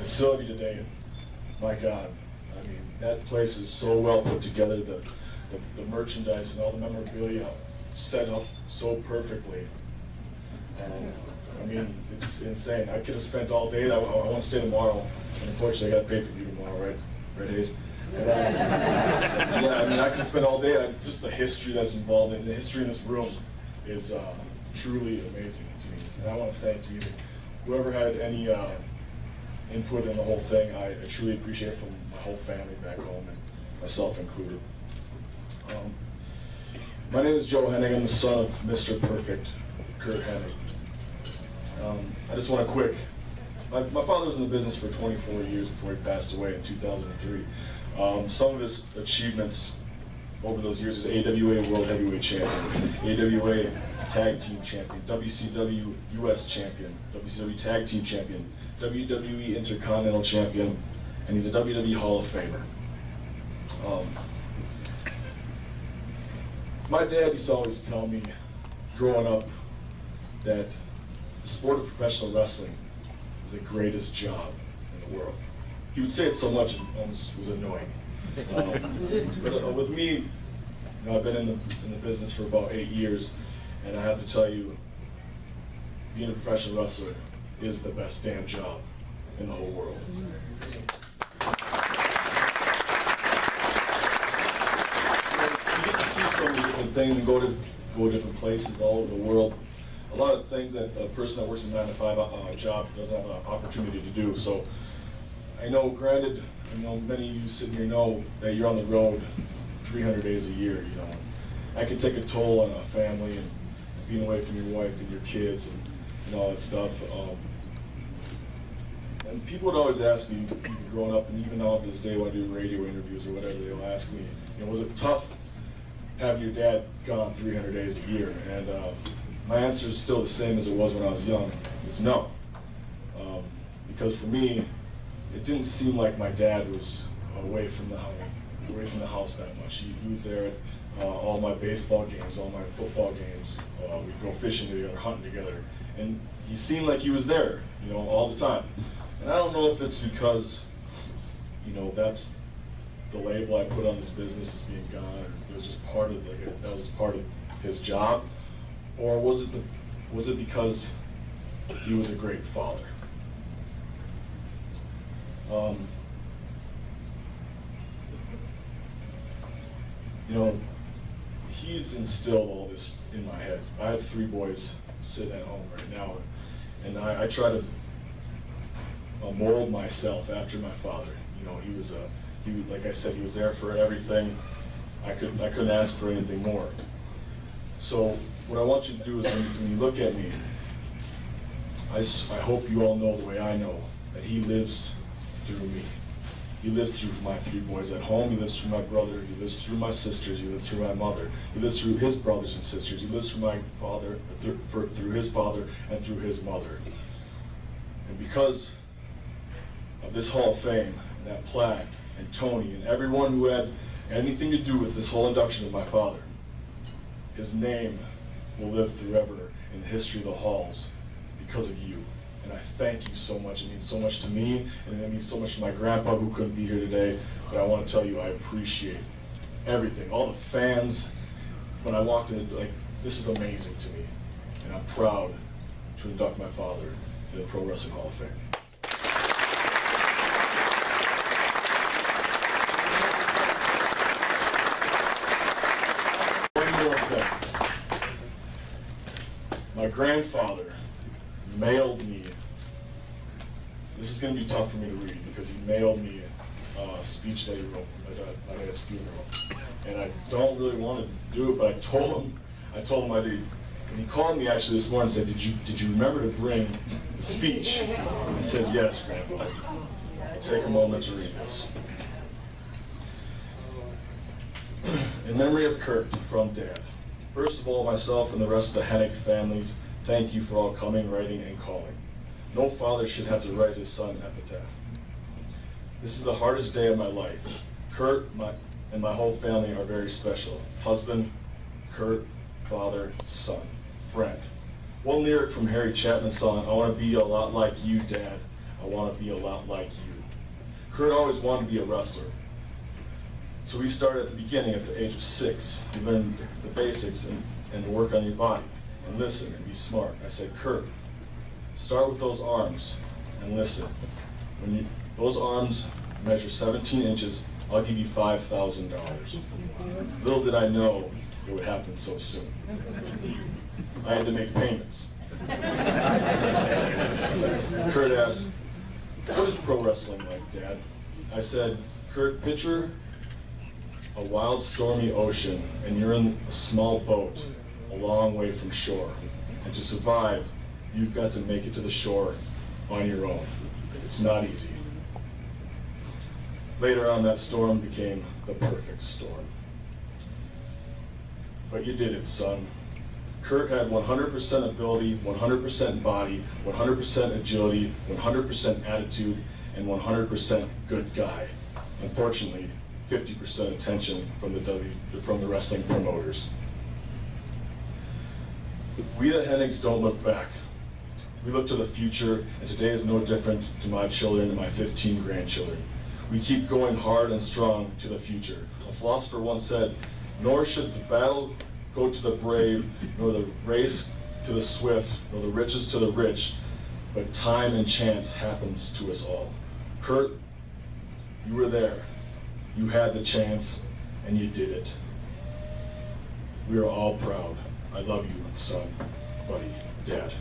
facility today, my God, I mean, that place is so well put together, the merchandise and all the memorabilia set up so perfectly. I mean, it's insane. I could have spent all day. I want to stay tomorrow. And unfortunately, I got a pay-per-view tomorrow, right? Red Haze. And, yeah, I mean, I could spend all day. Just the history that's involved in the history in this room is truly amazing to me. And I want to thank you, whoever had any input in the whole thing. I truly appreciate it from my whole family back home, and myself included. My name is Joe Hennig. I'm the son of Mr. Perfect, Curt Hennig. I just want to quick, my father was in the business for 24 years before he passed away in 2003. Some of his achievements over those years is AWA World Heavyweight Champion, AWA Tag Team Champion, WCW US Champion, WCW Tag Team Champion, WWE Intercontinental Champion, and he's a WWE Hall of Famer. My dad used to always tell me, growing up, that the sport of professional wrestling is the greatest job in the world. He would say it so much it almost was annoying. But with me, you know, I've been in the business for about 8 years, and I have to tell you, being a professional wrestler is the best damn job in the whole world. You get to see so many different things and go to different places all over the world. A lot of things that a person that works a 9-to-5 job doesn't have an opportunity to do. So I know, granted, I know many of you sitting here know that you're on the road 300 days a year. You know, I can take a toll on a family and being away from your wife and your kids and all that stuff. And people would always ask me, growing up, and even now to this day when I do radio interviews or whatever, they'll ask me, you know, was it tough having your dad gone 300 days a year? And my answer is still the same as it was when I was young. It's no. Because for me, it didn't seem like my dad was away from the house that much. He was there at all my baseball games, all my football games. We'd go fishing together, hunting together, and he seemed like he was there, you know, all the time. And I don't know if it's because, you know, that's the label I put on this business as being gone. Or it was just part of that was part of his job, or was it because he was a great father? You know, he's instilled all this in my head. I have 3 boys sitting at home right now, and I try to mold myself after my father. You know, he was like I said, he was there for everything. I couldn't ask for anything more. So what I want you to do is when you look at me, I hope you all know the way I know that he lives through me. He lives through my 3 boys at home. He lives through my brother. He lives through my sisters. He lives through my mother. He lives through his brothers and sisters. He lives through my father, through his father, and through his mother. And because of this Hall of Fame, and that plaque, and Tony, and everyone who had anything to do with this whole induction of my father, his name will live forever in the history of the halls because of you. And I thank you so much. It means so much to me, and it means so much to my grandpa who couldn't be here today. But I want to tell you, I appreciate everything. All the fans, when I walked in, like, this is amazing to me. And I'm proud to induct my father in the Pro Wrestling Hall of Fame. One more thing. My grandfather mailed me, this is going to be tough for me to read because he mailed me a speech that he wrote at my dad's funeral. And I don't really want to do it, but I told him I did. And he called me actually this morning and said, did you remember to bring the speech? I said, yes, Grandpa. I'll take a moment to read this. In memory of Curt, from Dad. First of all, myself and the rest of the Hennig families, thank you for all coming, writing, and calling. No father should have to write his son epitaph. This is the hardest day of my life. Curt and my whole family are very special. Husband, Curt, father, son, friend. One lyric from Harry Chapman's song, I want to be a lot like you, Dad. I want to be a lot like you. Curt always wanted to be a wrestler. So we started at the beginning, at the age of 6. You learn the basics and work on your body, and listen and be smart. I said, Curt, start with those arms and listen. When those arms measure 17 inches, I'll give you $5,000. Little did I know it would happen so soon. I had to make payments. Curt asked, what is pro wrestling like, Dad? I said, Curt, picture a wild, stormy ocean, and you're in a small boat a long way from shore. And to survive, you've got to make it to the shore on your own. It's not easy. Later on, that storm became the perfect storm. But you did it, son. Curt had 100% ability, 100% body, 100% agility, 100% attitude, and 100% good guy. Unfortunately, 50% attention from the wrestling promoters. We the Hennigs don't look back. We look to the future, and today is no different to my children and my 15 grandchildren. We keep going hard and strong to the future. A philosopher once said, nor should the battle go to the brave, nor the race to the swift, nor the riches to the rich, but time and chance happens to us all. Curt, you were there. You had the chance, and you did it. We are all proud. I love you, son, buddy, Dad.